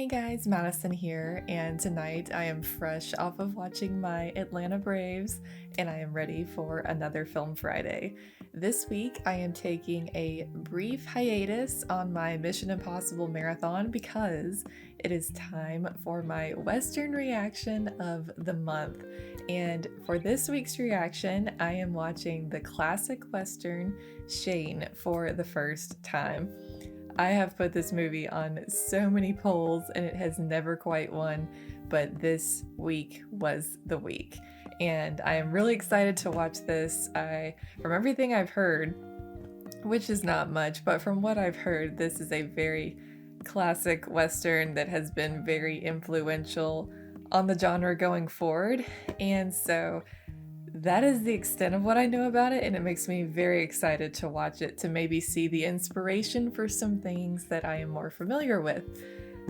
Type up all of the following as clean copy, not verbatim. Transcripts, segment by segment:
Hey guys, Madison here, and tonight I am fresh off of watching my Atlanta Braves, and I am ready for another Film Friday. This week I am taking a brief hiatus on my Mission Impossible marathon because it is time for my Western reaction of the month. And for this week's reaction, I am watching the classic Western Shane for the first time. I have put this movie on so many polls and it has never quite won, but this week was the week. And I am really excited to watch this. From everything I've heard, which is not much, but from what I've heard, this is a very classic Western that has been very influential on the genre going forward. And so that is the extent of what I know about it, and it makes me very excited to watch it, to maybe see the inspiration for some things that I am more familiar with.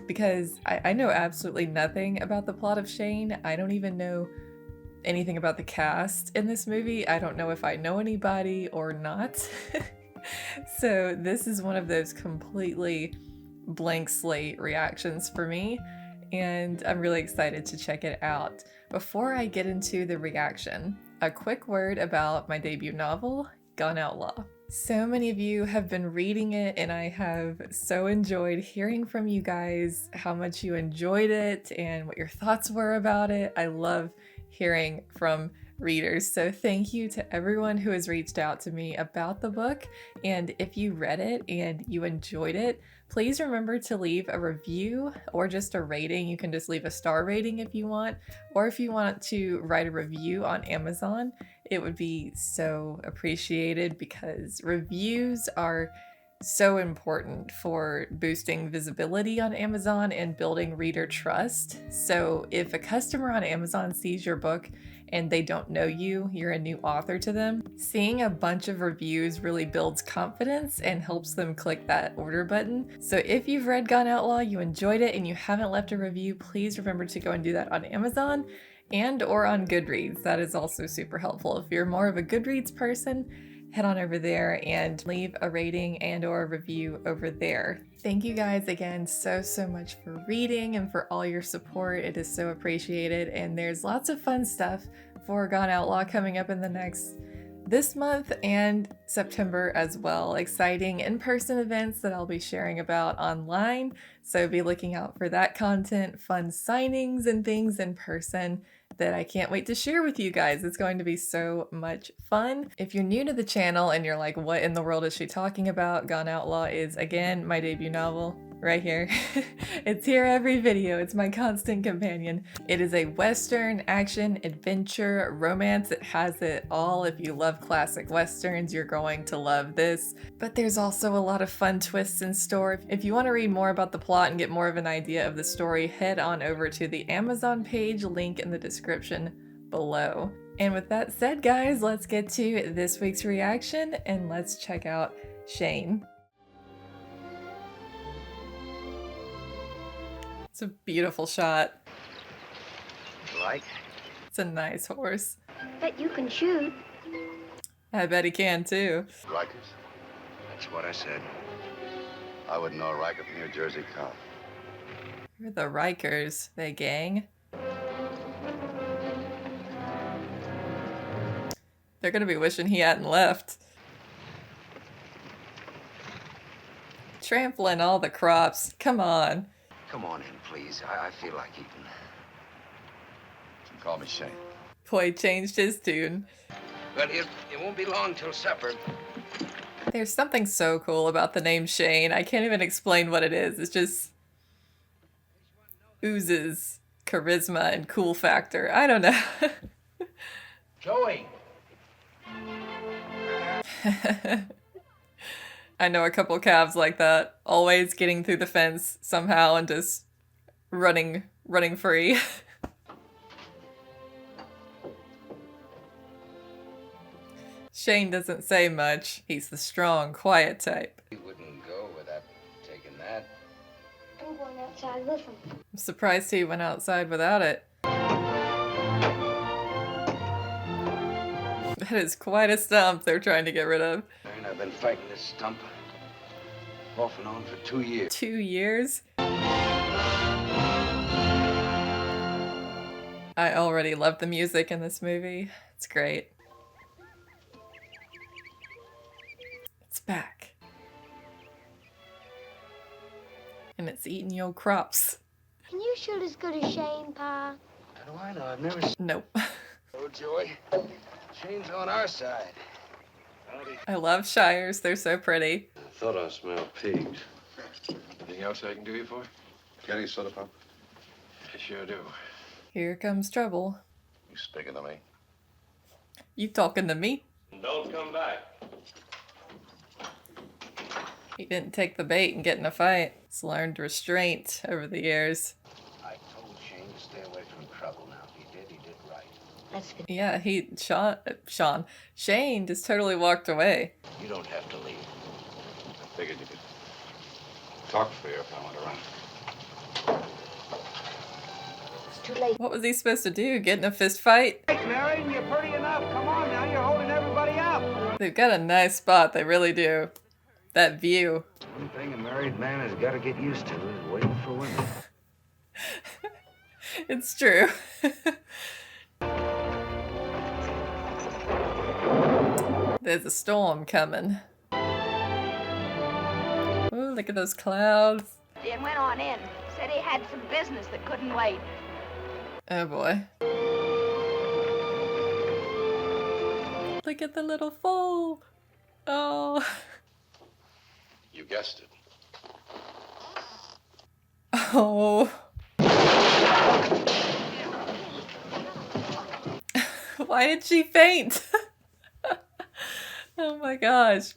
Because I know absolutely nothing about the plot of Shane. I don't even know anything about the cast in this movie. I don't know if I know anybody or not. So this is one of those completely blank slate reactions for me, and I'm really excited to check it out. Before I get into the reaction, a quick word about my debut novel, Gone Outlaw. So many of you have been reading it, and I have so enjoyed hearing from you guys how much you enjoyed it and what your thoughts were about it. I love hearing from readers, so thank you to everyone who has reached out to me about the book. And if you read it and you enjoyed it, please remember to leave a review or just a rating. You can just leave a star rating if you want, or if you want to write a review on Amazon, it would be so appreciated, because reviews are so important for boosting visibility on Amazon and building reader trust. So if a customer on Amazon sees your book and they don't know you, you're a new author to them, seeing a bunch of reviews really builds confidence and helps them click that order button. So if you've read Gone Outlaw, you enjoyed it, and you haven't left a review, please remember to go and do that on Amazon and or on Goodreads. That is also super helpful. If you're more of a Goodreads person, head on over there and leave a rating and or a review over there. Thank you guys again so much for reading and for all your support. It is so appreciated, and there's lots of fun stuff for Gone Outlaw coming up in this month and September as well. Exciting in-person events that I'll be sharing about online, so be looking out for that content, fun signings and things in person that I can't wait to share with you guys. It's going to be so much fun. If you're new to the channel and you're like, what in the world is she talking about? Gone Outlaw is, again, my debut novel right here. It's here every video. It's my constant companion. It is a Western, action, adventure, romance. It has it all. If you love classic Westerns, you're going to love this. But there's also a lot of fun twists in store. If you want to read more about the plot and get more of an idea of the story, head on over to the Amazon page, link in the description below. And with that said, guys, let's get to this week's reaction and let's check out Shane. It's a beautiful shot. Like? It's a nice horse. Bet you can shoot. I bet he can too. Rikers? That's what I said. I wouldn't know a Riker from New Jersey cop. Who are the Rikers? They gang? They're gonna be wishing he hadn't left. Trampling all the crops. Come on. Come on in, please. I feel like eating. Call me Shane. Boy changed his tune. Well, it won't be long till supper. There's something so cool about the name Shane. I can't even explain what it is. It just oozes charisma and cool factor. I don't know. Joey! I know a couple calves like that, always getting through the fence somehow and just running free. Shane doesn't say much. He's the strong, quiet type. He wouldn't go without taking that. I'm going outside with him. I'm surprised he went outside without it. That is quite a stump they're trying to get rid of. And I've been fighting this stump off and on for 2 years. 2 years? already love the music in this movie. It's great. It's back. And it's eating your crops. Can you shoot as good as Shane, Pa? How do I know? I've never seen. Nope. Oh, Joy. Shane's on our side. Howdy. I love Shires. They're so pretty. I thought I smelled pigs. Anything else I can do you for? Got any soda pop? I sure do. Here comes trouble. You speaking to me? You talking to me? Don't come back. He didn't take the bait and get in a fight. He's learned restraint over the years. I told Shane to stay away from trouble. Now, if he did right. That's good. Yeah, Shane just totally walked away. You don't have to leave. I figured you could talk for you if I went around. It's too late. What was he supposed to do? Get in a fist fight? Hey, Mary, you're pretty enough. Come on now, you're holding everybody up. They've got a nice spot, they really do. That view. One thing a married man has got to get used to is waiting for women. It's true. There's a storm coming. Ooh, look at those clouds. And went on in. Said he had some business that couldn't wait. Oh boy. Look at the little foal. Oh. You guessed it. Oh. Why did she faint? Oh my gosh.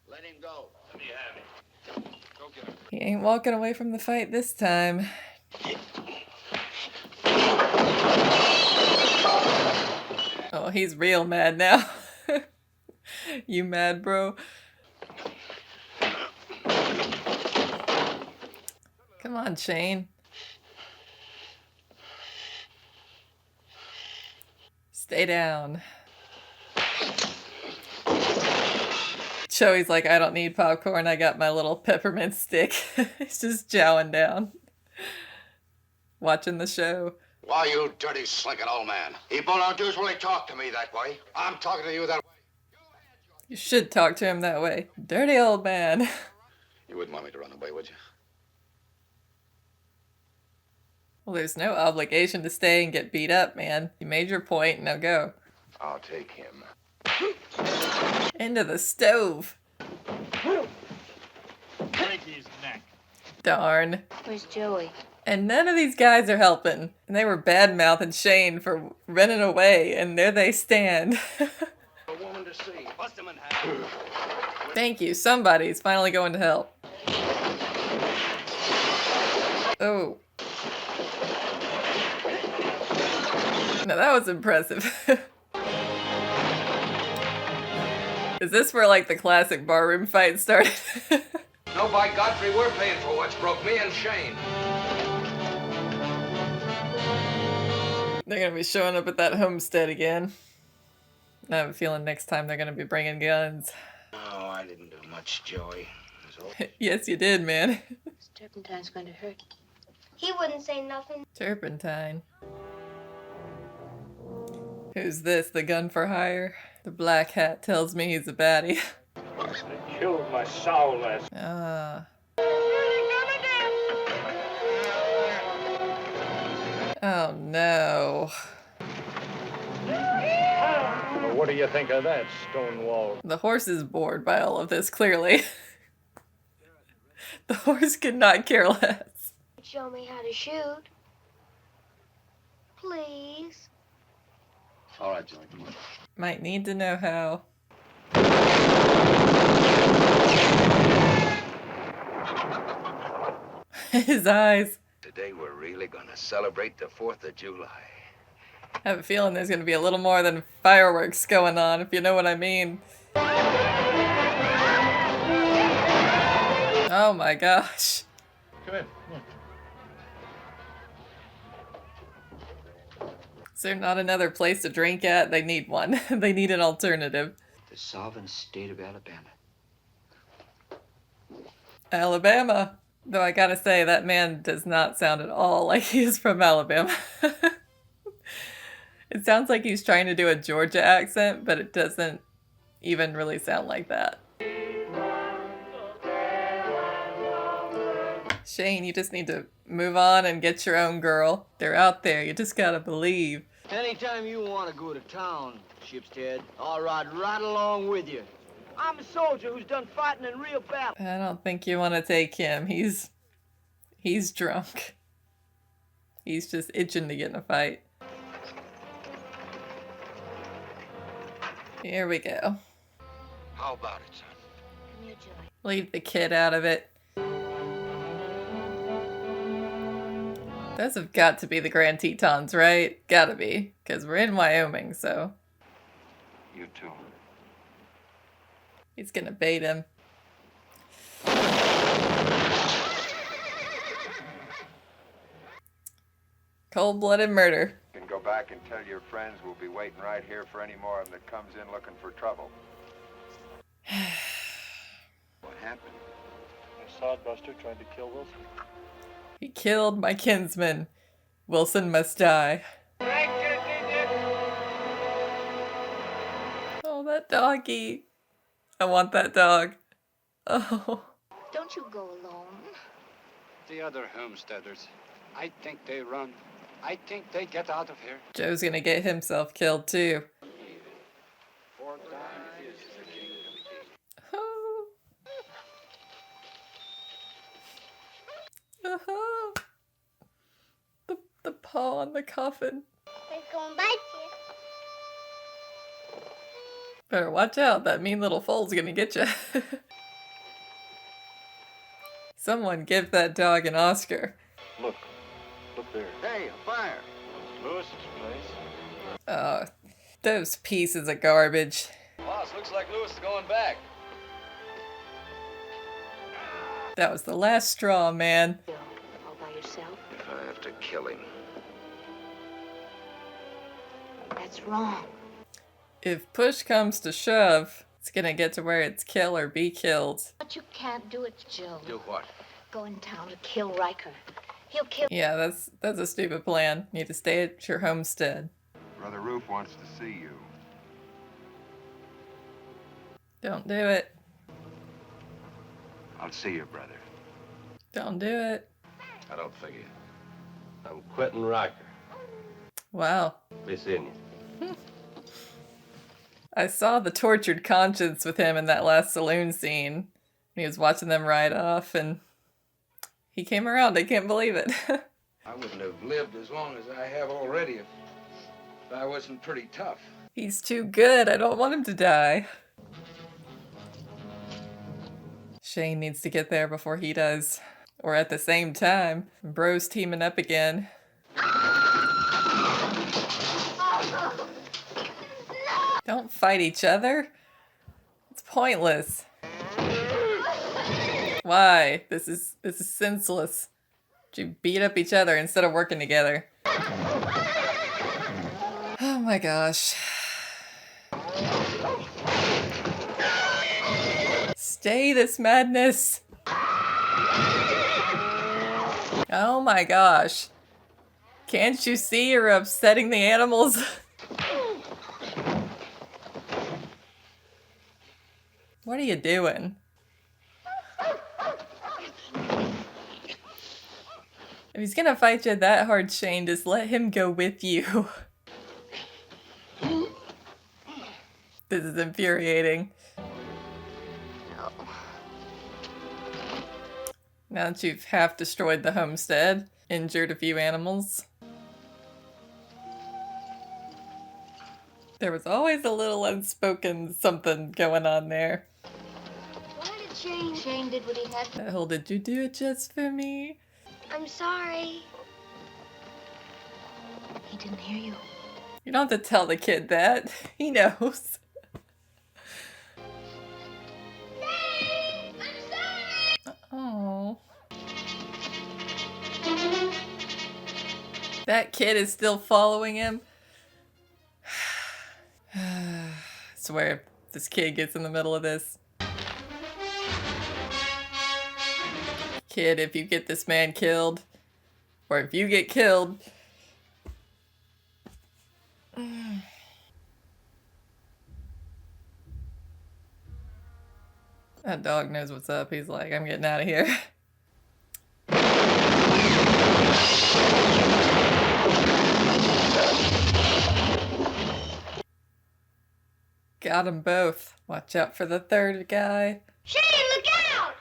Let him go. Let me have him. Go get him. He ain't walking away from the fight this time. Oh, he's real mad now. You mad, bro? Come on, Shane. Stay down. Joey's like, I don't need popcorn. I got my little peppermint stick. He's just chowing down. Watching the show. Why, you dirty, slinking old man. People don't usually talk to me that way. I'm talking to you that way. You should talk to him that way. Dirty old man. You wouldn't want me to run away, would you? Well, there's no obligation to stay and get beat up, man. You made your point, now go. I'll take him. Into the stove. Break his neck. Darn. Where's Joey? And none of these guys are helping. And they were bad-mouthing Shane for running away, and there they stand. A woman to see. Bust him in half. Thank you, somebody's finally going to help. Oh. Now that was impressive. Is this where, like, the classic barroom fight started? No, by Godfrey, we're paying for what's broke me and Shane. They're gonna be showing up at that homestead again. I have a feeling next time they're gonna be bringing guns. Oh, I didn't do much, Joey. It was all... Yes, you did, man. This turpentine's going to hurt. He wouldn't say nothing. Turpentine. Who's this, the gun for hire? The black hat tells me he's a baddie. They killed my sow last. Ah. Oh no. Well, what do you think of that, Stonewall? The horse is bored by all of this, clearly. The horse could not care less. Show me how to shoot. Please. All right, Joey, come on. Might need to know how. His eyes. Today we're really gonna celebrate the 4th of July. I have a feeling there's gonna be a little more than fireworks going on, if you know what I mean. Oh my gosh. Come in. Is there not another place to drink at? They need one. They need an alternative. The sovereign state of Alabama. Alabama. Though I gotta say, that man does not sound at all like he's from Alabama. It sounds like he's trying to do a Georgia accent, but it doesn't even really sound like that. Shane, you just need to move on and get your own girl. They're out there. You just gotta believe. Anytime you want to go to town, Shipstead, I'll ride right along with you. I'm a soldier who's done fighting in real battle. I don't think you want to take him. He's drunk. He's just itching to get in a fight. Here we go. How about it, son? Come here, Joey. Leave the kid out of it. Those have got to be the Grand Tetons, right? Gotta be, because we're in Wyoming, so. You too. He's gonna bait him. Cold-blooded murder. You can go back and tell your friends we'll be waiting right here for any more of them that comes in looking for trouble. What happened? A sodbuster tried to kill Wilson. He killed my kinsman. Wilson must die. Oh, that doggy. I want that dog. Oh. Don't you go alone. The other homesteaders. I think they run. I think they get out of here. Joe's gonna get himself killed too. Oh. Oh. The paw on the coffin. It's gonna bite you. Better watch out, that mean little foal's gonna get you. Someone give that dog an Oscar. Look there. Hey, a fire! Lewis's place. Those pieces of garbage. Boss, looks like Lewis is going back. That was the last straw, man. Joe, all by yourself? If I have to kill him. That's wrong. If push comes to shove, it's gonna get to where it's kill or be killed. But you can't do it, Joe. Do what? Go in town to kill Riker. He'll kill. Yeah, that's a stupid plan. You need to stay at your homestead. Brother Roof wants to see you. Don't do it. I'll see you, brother. Don't do it. I don't figure. I'm quitting Riker. Wow. Be seeing you. I saw the tortured conscience with him in that last saloon scene. He was watching them ride off and he came around. I can't believe it. I wouldn't have lived as long as I have already if I wasn't pretty tough. He's too good. I don't want him to die. Shane needs to get there before he does. Or at the same time. Bros teaming up again. Don't fight each other. It's pointless. Why? This is senseless. You beat up each other instead of working together. Oh my gosh. Stay this madness. Oh my gosh. Can't you see you're upsetting the animals? What are you doing? If he's gonna fight you that hard, Shane, just let him go with you. This is infuriating. Now that you've half destroyed the homestead, injured a few animals. There was always a little unspoken something going on there. Why did Shane? Shane did what he had to. That whole "did you do it just for me?" I'm sorry. He didn't hear you. You don't have to tell the kid that. He knows. Oh. That kid is still following him. I swear, if this kid gets in the middle of this. Kid, if you get this man killed, or if you get killed... That dog knows what's up. He's like, I'm getting out of here. Got them both. Watch out for the third guy. Shane, look out!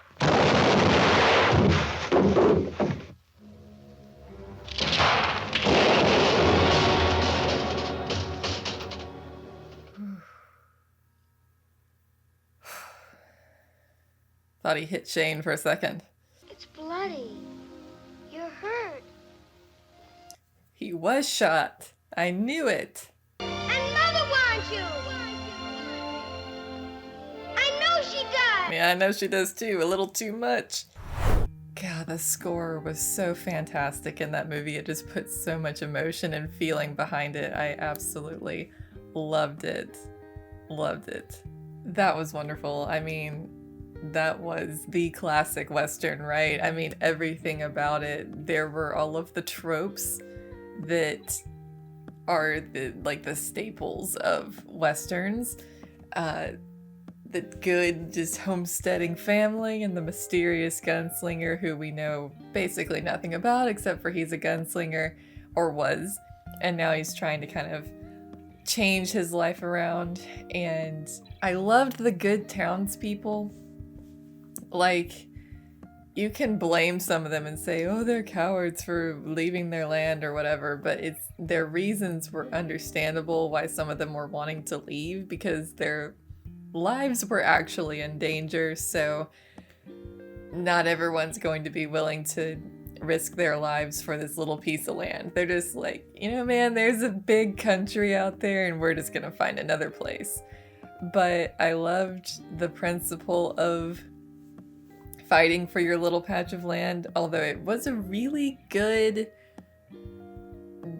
Thought he hit Shane for a second. It's bloody. You're hurt. He was shot. I knew it. And Mother wants you! I know she does! Yeah, I know she does too. A little too much. God, the score was so fantastic in that movie. It just put so much emotion and feeling behind it. I absolutely loved it. Loved it. That was wonderful. I mean, that was the classic Western, right? I mean, everything about it. There were all of the tropes that are the staples of Westerns. The good, just homesteading family and the mysterious gunslinger who we know basically nothing about except for he's a gunslinger, or was, and now he's trying to kind of change his life around. And I loved the good townspeople. Like, you can blame some of them and say, oh, they're cowards for leaving their land or whatever, but their reasons were understandable why some of them were wanting to leave, because their lives were actually in danger. So not everyone's going to be willing to risk their lives for this little piece of land. They're just like, man, there's a big country out there and we're just gonna find another place. But I loved the principle of fighting for your little patch of land, although it was a really good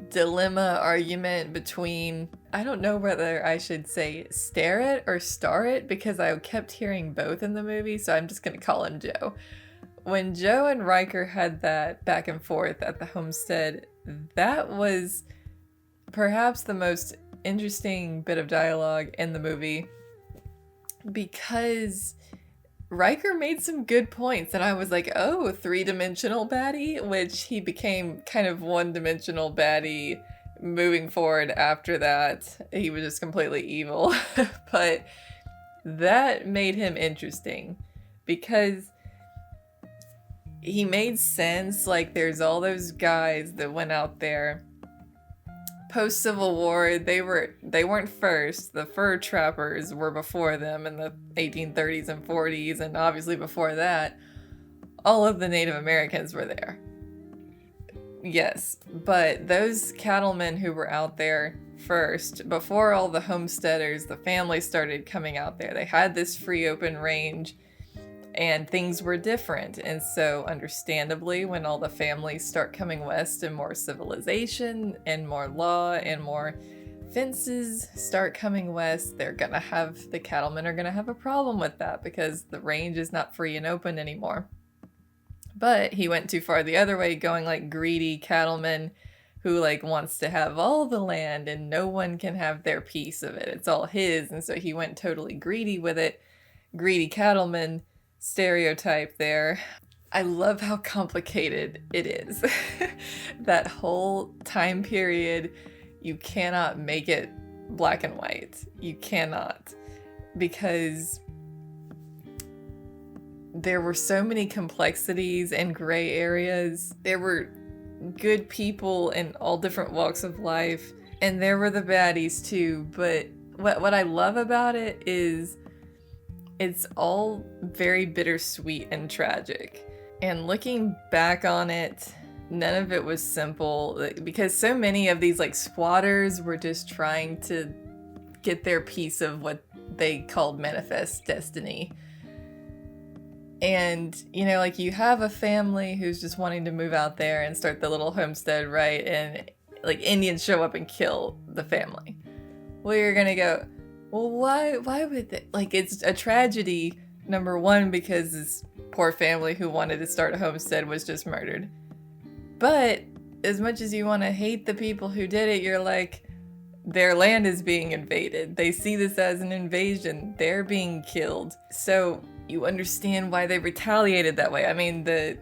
dilemma argument between, I don't know whether I should say stare it or star it, because I kept hearing both in the movie, so I'm just gonna call him Joe. When Joe and Riker had that back and forth at the homestead, that was perhaps the most interesting bit of dialogue in the movie, because Riker made some good points, and I was like, oh, three-dimensional baddie, which he became kind of one-dimensional baddie moving forward after that. He was just completely evil. But that made him interesting, because he made sense. Like, there's all those guys that went out there post-Civil War. They weren't first. The fur trappers were before them in the 1830s and 40s, and obviously before that, all of the Native Americans were there. Yes, but those cattlemen who were out there first, before all the homesteaders, the families started coming out there, they had this free open range, and things were different. And so understandably, when all the families start coming west and more civilization and more law and more fences start coming west, the cattlemen are gonna have a problem with that, because the range is not free and open anymore. But he went too far the other way, going like greedy cattleman who like wants to have all the land and no one can have their piece of it. It's all his. And so he went totally greedy with it. Greedy cattleman stereotype there. I love how complicated it is. That whole time period, you cannot make it black and white. You cannot, because there were so many complexities and gray areas. There were good people in all different walks of life, and there were the baddies too. But what I love about it is it's all very bittersweet and tragic. And looking back on it, none of it was simple, because so many of these like squatters were just trying to get their piece of what they called manifest destiny. And, like you have a family who's just wanting to move out there and start the little homestead, right? And like Indians show up and kill the family. Well, you're gonna go, well, why would they? Like, it's a tragedy Number one, because this poor family who wanted to start a homestead was just murdered. But as much as you want to hate the people who did it, you're like, their land is being invaded. They see this as an invasion. They're being killed. So you understand why they retaliated that way. I mean, the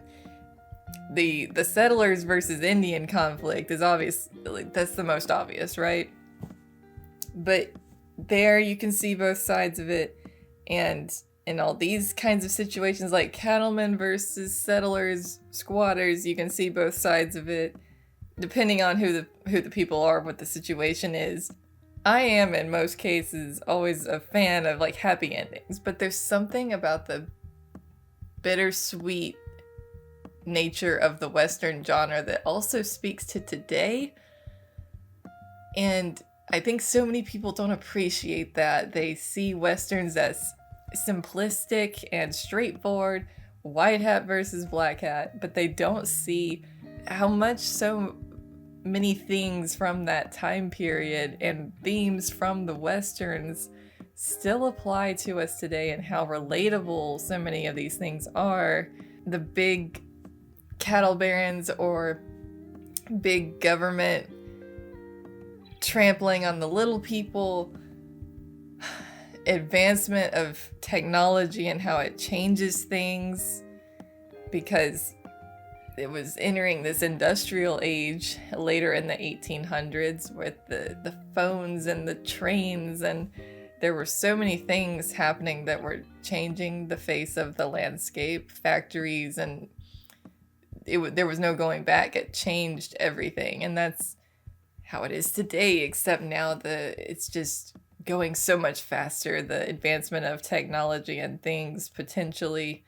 settlers versus Indian conflict is obvious. That's the most obvious, right? But there you can see both sides of it. And in all these kinds of situations, like cattlemen versus settlers, squatters, you can see both sides of it, depending on who the people are, what the situation is. I am, in most cases, always a fan of like happy endings, but there's something about the bittersweet nature of the Western genre that also speaks to today. And I think so many people don't appreciate that. They see Westerns as simplistic and straightforward, white hat versus black hat, but they don't see how much so many things from that time period and themes from the Westerns still apply to us today, and how relatable so many of these things are. The big cattle barons or big government trampling on the little people, advancement of technology and how it changes things, because it was entering this industrial age later in the 1800s with the phones and the trains, and there were so many things happening that were changing the face of the landscape, factories, and there was no going back. It changed everything, and that's how it is today, except now it's just going so much faster. The advancement of technology and things potentially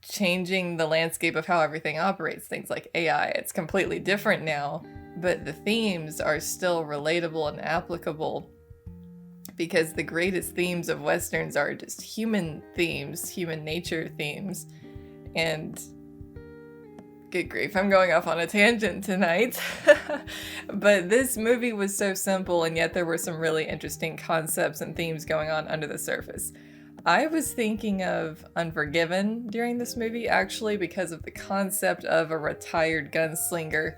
changing the landscape of how everything operates. Things like AI, it's completely different now, but the themes are still relatable and applicable, because the greatest themes of Westerns are just human themes, human nature themes. And good grief, I'm going off on a tangent tonight. But this movie was so simple, and yet there were some really interesting concepts and themes going on under the surface. I was thinking of Unforgiven during this movie, actually, because of the concept of a retired gunslinger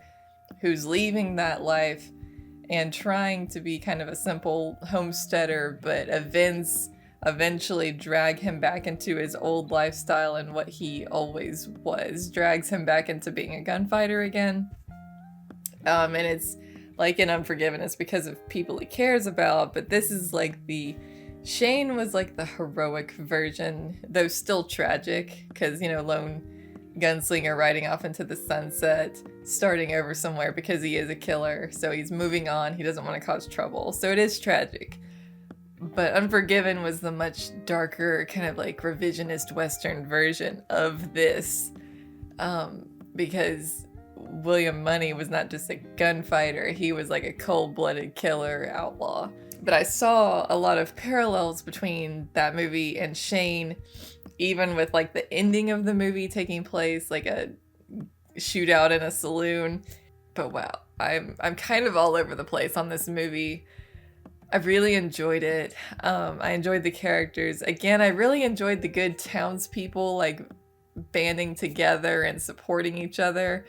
who's leaving that life and trying to be kind of a simple homesteader, but events eventually drag him back into his old lifestyle and what he always was, drags him back into being a gunfighter again. And it's like in Unforgiven, it's because of people he cares about, but this is like Shane was like the heroic version, though still tragic, because, lone gunslinger riding off into the sunset, starting over somewhere because he is a killer, so he's moving on, he doesn't want to cause trouble, so it is tragic. But Unforgiven was the much darker, kind of like revisionist Western version of this, because William Money was not just a gunfighter, he was like a cold-blooded killer outlaw. But I saw a lot of parallels between that movie and Shane, even with like the ending of the movie taking place, like a shootout in a saloon. But wow, I'm kind of all over the place on this movie. I really enjoyed it. I enjoyed the characters. Again, I really enjoyed the good townspeople like banding together and supporting each other.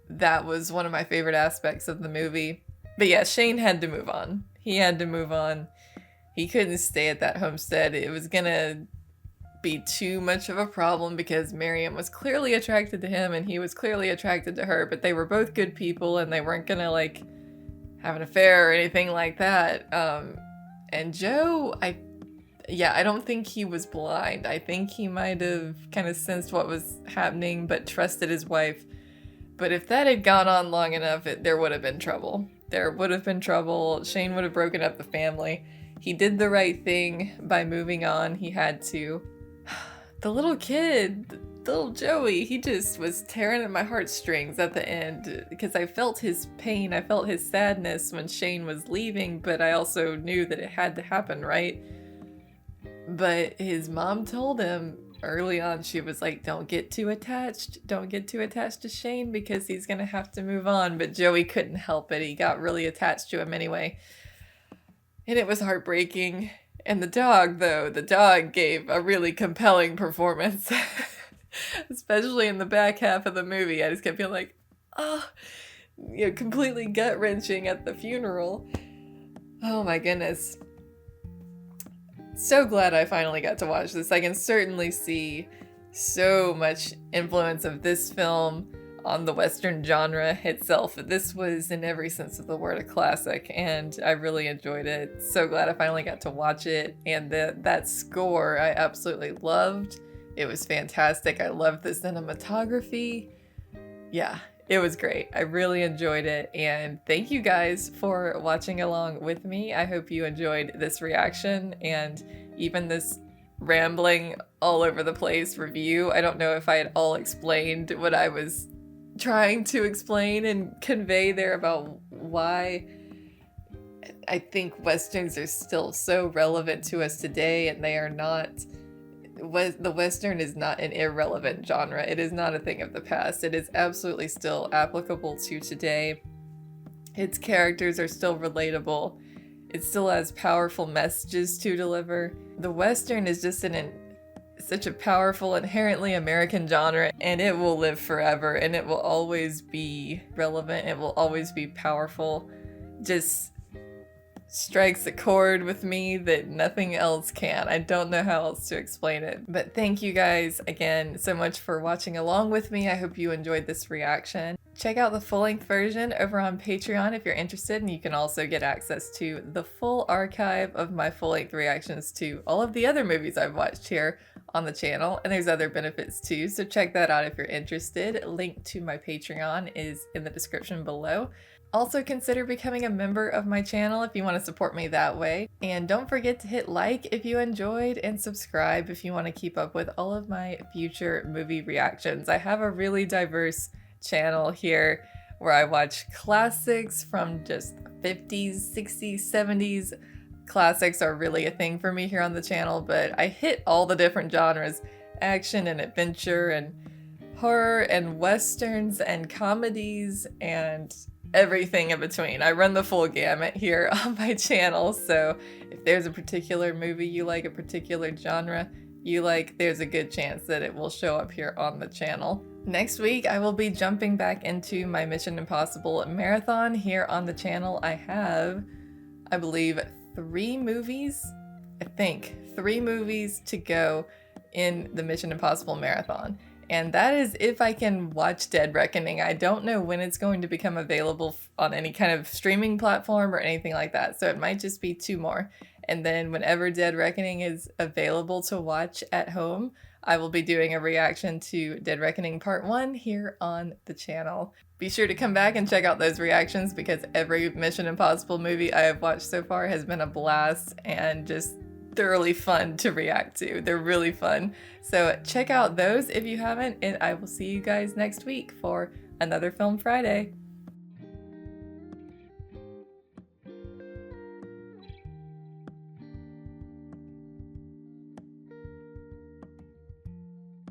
That was one of my favorite aspects of the movie. But yeah, Shane had to move on. He had to move on. He couldn't stay at that homestead. It was gonna be too much of a problem because Miriam was clearly attracted to him and he was clearly attracted to her, but they were both good people and they weren't gonna like have an affair or anything like that. And Joe, I don't think he was blind. I think he might have kind of sensed what was happening but trusted his wife. But if that had gone on long enough, there would have been trouble. There would have been trouble. Shane would have broken up the family. He did the right thing by moving on. He had to. The little kid, little Joey, he just was tearing at my heartstrings at the end because I felt his pain. I felt his sadness when Shane was leaving, but I also knew that it had to happen, right? But his mom told him early on, she was like, don't get too attached. Don't get too attached to Shane because he's going to have to move on. But Joey couldn't help it. He got really attached to him anyway. And it was heartbreaking. And the dog gave a really compelling performance. Especially in the back half of the movie. I just kept feeling like, completely gut-wrenching at the funeral. Oh my goodness. So glad I finally got to watch this. I can certainly see so much influence of this film on the Western genre itself. This was, in every sense of the word, a classic, and I really enjoyed it. So glad I finally got to watch it, and that score I absolutely loved. It was fantastic. I loved the cinematography. Yeah, it was great. I really enjoyed it, and thank you guys for watching along with me. I hope you enjoyed this reaction and even this rambling all over the place review. I don't know if I had all explained what I was trying to explain and convey there about why I think Westerns are still so relevant to us today, and they are not. The Western is not an irrelevant genre. It is not a thing of the past. It is absolutely still applicable to today. Its characters are still relatable. It still has powerful messages to deliver. The Western is just such a powerful, inherently American genre, and it will live forever, and it will always be relevant. It will always be powerful. Just strikes a chord with me that nothing else can. I don't know how else to explain it. But thank you guys again so much for watching along with me. I hope you enjoyed this reaction. Check out the full-length version over on Patreon if you're interested, and you can also get access to the full archive of my full-length reactions to all of the other movies I've watched here on the channel, and there's other benefits too, so check that out if you're interested. Link to my Patreon is in the description below. Also consider becoming a member of my channel if you want to support me that way. And don't forget to hit like if you enjoyed, and subscribe if you want to keep up with all of my future movie reactions. I have a really diverse channel here where I watch classics from just 50s, 60s, 70s. Classics are really a thing for me here on the channel, but I hit all the different genres: action and adventure and horror and westerns and comedies and everything in between. I run the full gamut here on my channel, so if there's a particular movie you like, a particular genre you like, there's a good chance that it will show up here on the channel. Next week, I will be jumping back into my Mission Impossible marathon here on the channel. I have, I believe, 3 movies to go in the Mission Impossible marathon. And that is if I can watch Dead Reckoning. I don't know when it's going to become available on any kind of streaming platform or anything like that, so it might just be 2 more. And then whenever Dead Reckoning is available to watch at home, I will be doing a reaction to Dead Reckoning Part 1 here on the channel. Be sure to come back and check out those reactions, because every Mission Impossible movie I have watched so far has been a blast and just thoroughly fun to react to. They're really fun. So check out those if you haven't, and I will see you guys next week for another Film Friday.